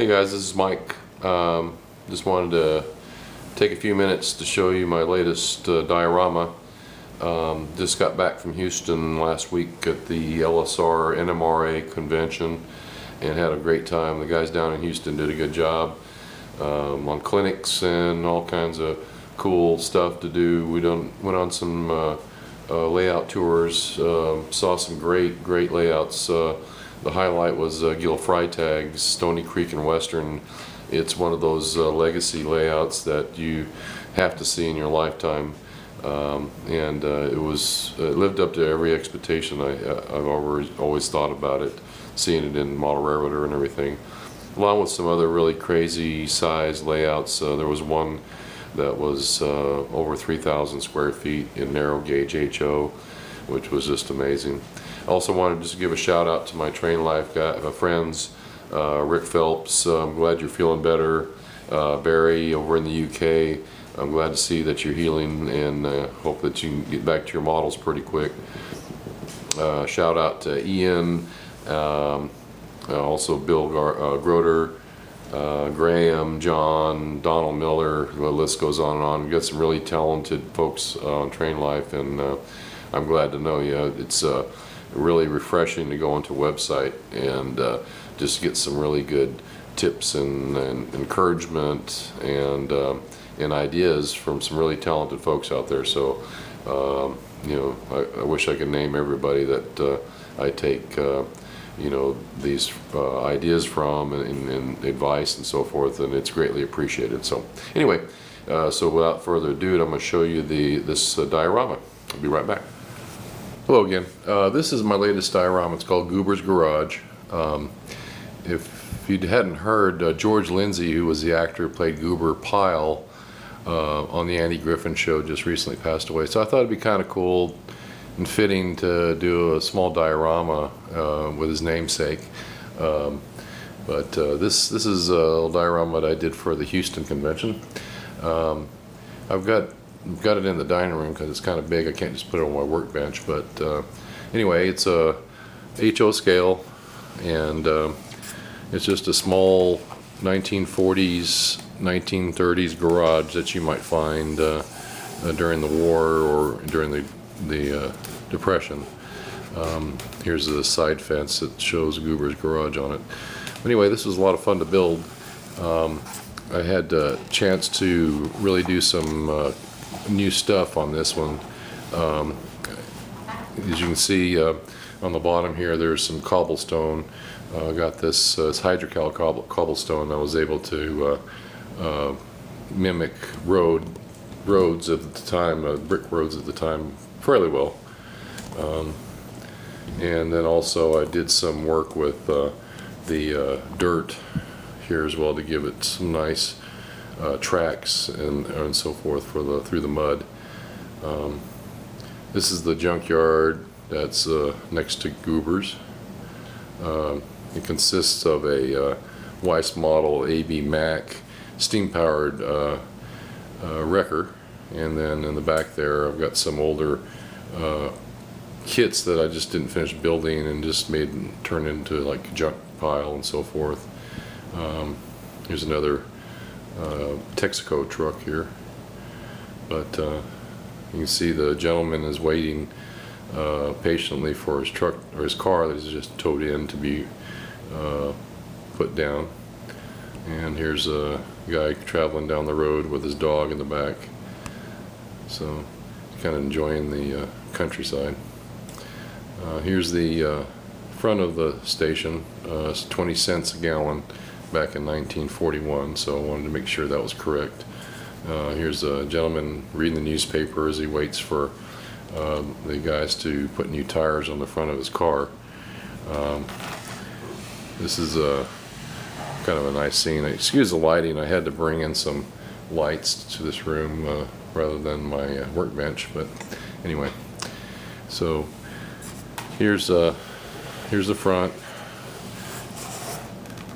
Hey guys, this is Mike. Just wanted to take a few minutes to show you my latest diorama. Just got back from Houston last week at the LSR NMRA convention and had a great time. The guys down in Houston did a good job on clinics and all kinds of cool stuff to do. We went on some layout tours, saw some great layouts. The highlight was Gil Freitag's Stony Creek and Western. It's one of those legacy layouts that you have to see in your lifetime, and it lived up to every expectation I've always thought about it, seeing it in Model Railroader and everything, along with some other really crazy size layouts. There was one that was over 3,000 square feet in narrow gauge HO, which was just amazing. I also wanted to just give a shout out to my Train Life friends, Rick Phelps. I'm glad you're feeling better. Barry over in the UK, I'm glad to see that you're healing, and hope that you can get back to your models pretty quick. Shout out to Ian, also Bill Groder, Graham, John, Donald Miller. The list goes on and on. We've got some really talented folks on Train Life, and I'm glad to know you. It's really refreshing to go onto a website and just get some really good tips and encouragement and ideas from some really talented folks out there. So you know, I wish I could name everybody that I take these ideas from and advice and so forth, and it's greatly appreciated. So anyway, so without further ado, I'm going to show you this diorama. I'll be right back. Hello again. This is my latest diorama. It's called Goober's Garage. If you hadn't heard, George Lindsay, who was the actor who played Goober Pyle on the Andy Griffin Show, just recently passed away. So I thought it'd be kind of cool and fitting to do a small diorama with his namesake. But this is a little diorama that I did for the Houston convention. I've got it in the dining room because it's kind of big. I can't just put it on my workbench. But anyway, it's a HO scale, and it's just a small 1940s, 1930s garage that you might find during the war or during the Depression. Here's the side fence that shows Goober's Garage on it. Anyway, this was a lot of fun to build. I had a chance to really do some new stuff on this one. As you can see on the bottom here, there's some cobblestone. I got this hydrocal cobblestone. I was able to mimic roads at the time, brick roads at the time, fairly well. And then also I did some work with the dirt here as well to give it some nice tracks and so forth for through the mud. This is the junkyard that's next to Goober's. It consists of a Weiss model AB Mac steam-powered wrecker, and then in the back there I've got some older kits that I just didn't finish building and just turn into like a junk pile and so forth. Here's another Texaco truck here, but you can see the gentleman is waiting patiently for his truck or his car that is just towed in to be put down. And here's a guy traveling down the road with his dog in the back, so kind of enjoying the countryside. Here's the front of the station. It's 20 cents a gallon back in 1941, so I wanted to make sure that was correct. Here's a gentleman reading the newspaper as he waits for the guys to put new tires on the front of his car. This is kind of a nice scene. Excuse the lighting. I had to bring in some lights to this room rather than my workbench, but anyway. So here's the front,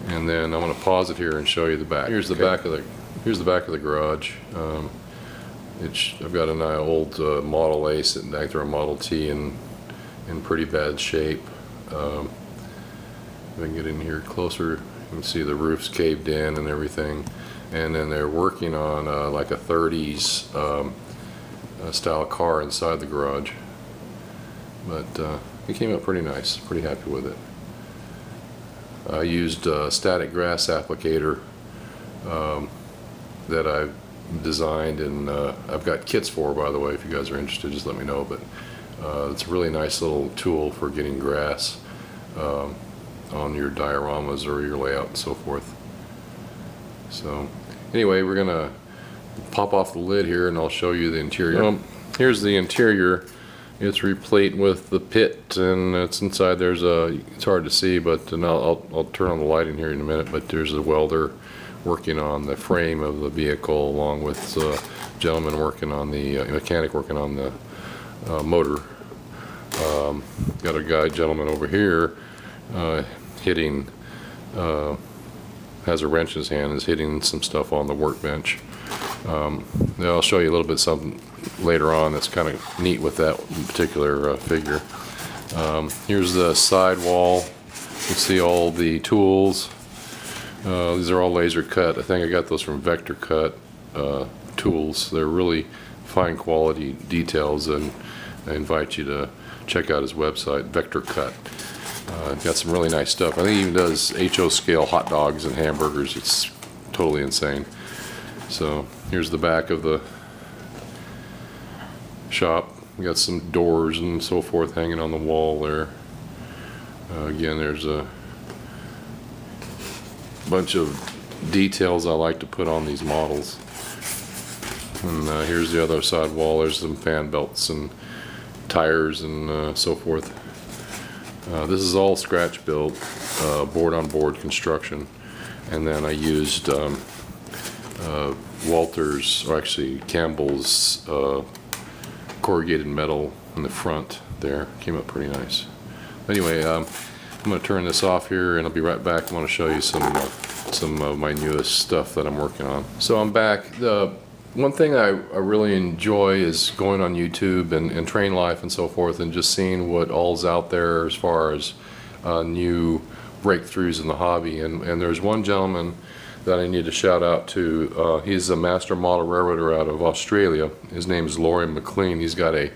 and then I'm going to pause it here and show you the back. Here's the back of the garage. I've got an old Model A sitting back there, a Model T in pretty bad shape. If I can get in here closer, can see the roof's caved in and everything. And then they're working on like a 30s style car inside the garage. But it came out pretty nice, pretty happy with it. I used a static grass applicator that I've designed, and I've got kits for, by the way. If you guys are interested, just let me know. But it's a really nice little tool for getting grass on your dioramas or your layout and so forth. So anyway, we're gonna pop off the lid here and I'll show you the interior. Here's the interior. It's replete with the pit, and it's inside. There's a, it's hard to see, but I'll turn on the lighting here in a minute, but there's a welder working on the frame of the vehicle, along with a gentleman working on the mechanic working on the motor. Got a gentleman over here hitting, has a wrench in his hand, is hitting some stuff on the workbench. I'll show you a little bit something later on that's kind of neat with that particular figure. Here's the side wall. You see all the tools. These are all laser cut. I think I got those from Vector Cut tools. They're really fine quality details, and I invite you to check out his website, Vector Cut. Got some really nice stuff. I think he even does HO scale hot dogs and hamburgers. It's totally insane. So here's the back of the shop. We got some doors and so forth hanging on the wall there. Again, there's a bunch of details I like to put on these models. And here's the other side wall. There's some fan belts and tires and so forth. This is all scratch built, board on board construction. And then I used Walters, or actually Campbell's corrugated metal in the front there. Came up pretty nice. Anyway, I'm going to turn this off here and I'll be right back. I want to show you some of my newest stuff that I'm working on. So I'm back. The one thing I really enjoy is going on YouTube and Train Life and so forth, and just seeing what all's out there as far as new breakthroughs in the hobby. And there's one gentleman that I need to shout out to. He's a master model railroader out of Australia. His name is Laurie McLean. He's got a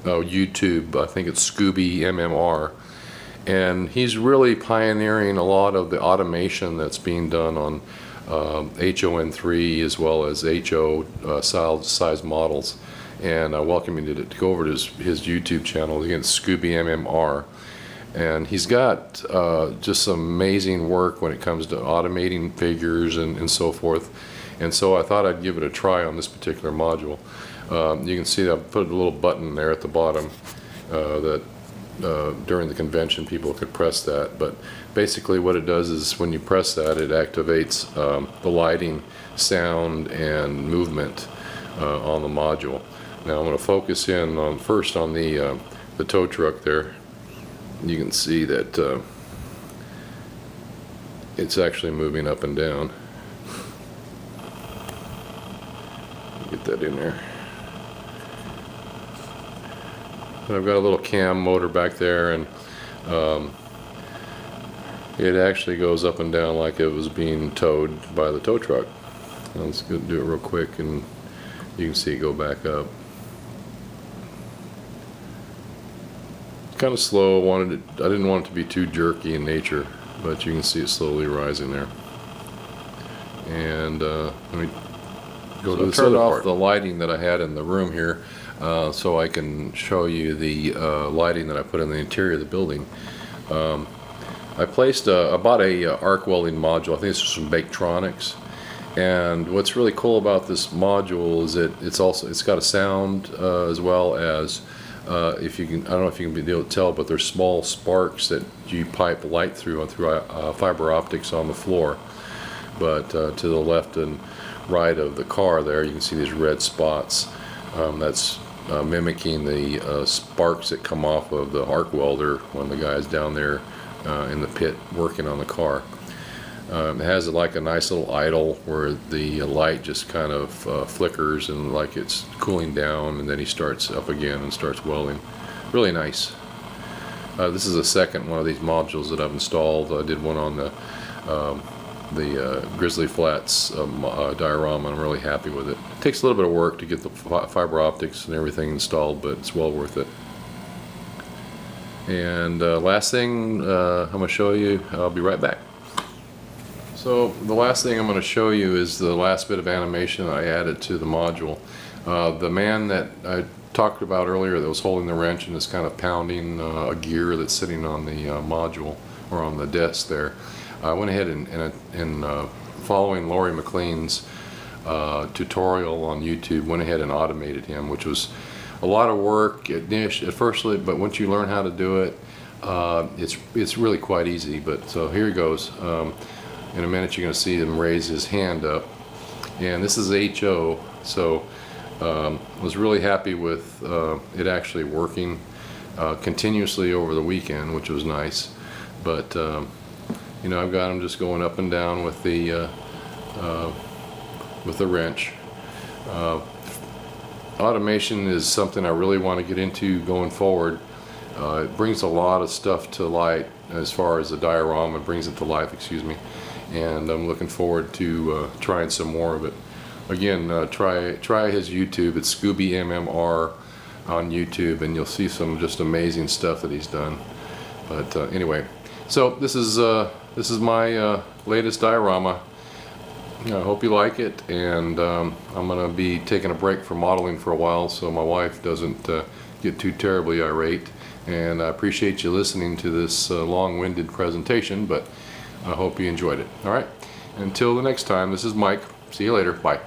YouTube, I think it's Scooby NMRA, and he's really pioneering a lot of the automation that's being done on HON3 as well as HO size models. And I welcome you to go over to his YouTube channel. Again, Scooby NMRA. And he's got just some amazing work when it comes to automating figures and so forth. And so I thought I'd give it a try on this particular module. You can see that I put a little button there at the bottom that during the convention people could press that. But basically what it does is when you press that, it activates the lighting, sound, and movement on the module. Now I'm going to focus in on first on the tow truck there. You can see that it's actually moving up and down. Get that in there. And I've got a little cam motor back there, and it actually goes up and down like it was being towed by the tow truck. Let's go do it real quick, and you can see it go back up. Kind of slow. I didn't want it to be too jerky in nature, but you can see it slowly rising there. And let me go to this other part. Turn off the lighting that I had in the room here, so I can show you the lighting that I put in the interior of the building. I bought a arc welding module. I think this is from Baketronics. And what's really cool about this module is it's got a sound as well as if you can, I don't know if you can be able to tell, but there's small sparks that you pipe light through fiber optics on the floor. But to the left and right of the car there, you can see these red spots. That's mimicking the sparks that come off of the arc welder when the guy's down there in the pit working on the car. It has like a nice little idle where the light just kind of flickers and like it's cooling down, and then he starts up again and starts welding. Really nice. This is the second one of these modules that I've installed. I did one on the Grizzly Flats diorama. I'm really happy with it. It takes a little bit of work to get the fiber optics and everything installed, but it's well worth it. And last thing I'm going to show you, I'll be right back. So the last thing I'm going to show you is the last bit of animation I added to the module. The man that I talked about earlier that was holding the wrench and is kind of pounding a gear that's sitting on the module or on the desk there. I went ahead and following Lori McLean's tutorial on YouTube, went ahead and automated him, which was a lot of work at first, but once you learn how to do it, it's really quite easy. But so here he goes. In a minute you're going to see him raise his hand up, and this is HO, so was really happy with it actually working continuously over the weekend, which was nice. But you know, I've got him just going up and down with the wrench. Automation is something I really want to get into going forward. It brings a lot of stuff to light as far as the diorama, brings it to life, excuse me, and I'm looking forward to trying some more of it. Again, try his YouTube. It's Scooby MMR on YouTube, and you'll see some just amazing stuff that he's done. But anyway, so this is my latest diorama. I hope you like it, and I'm going to be taking a break from modeling for a while so my wife doesn't get too terribly irate. And I appreciate you listening to this long-winded presentation, but I hope you enjoyed it. All right, until the next time, this is Mike. See you later. Bye.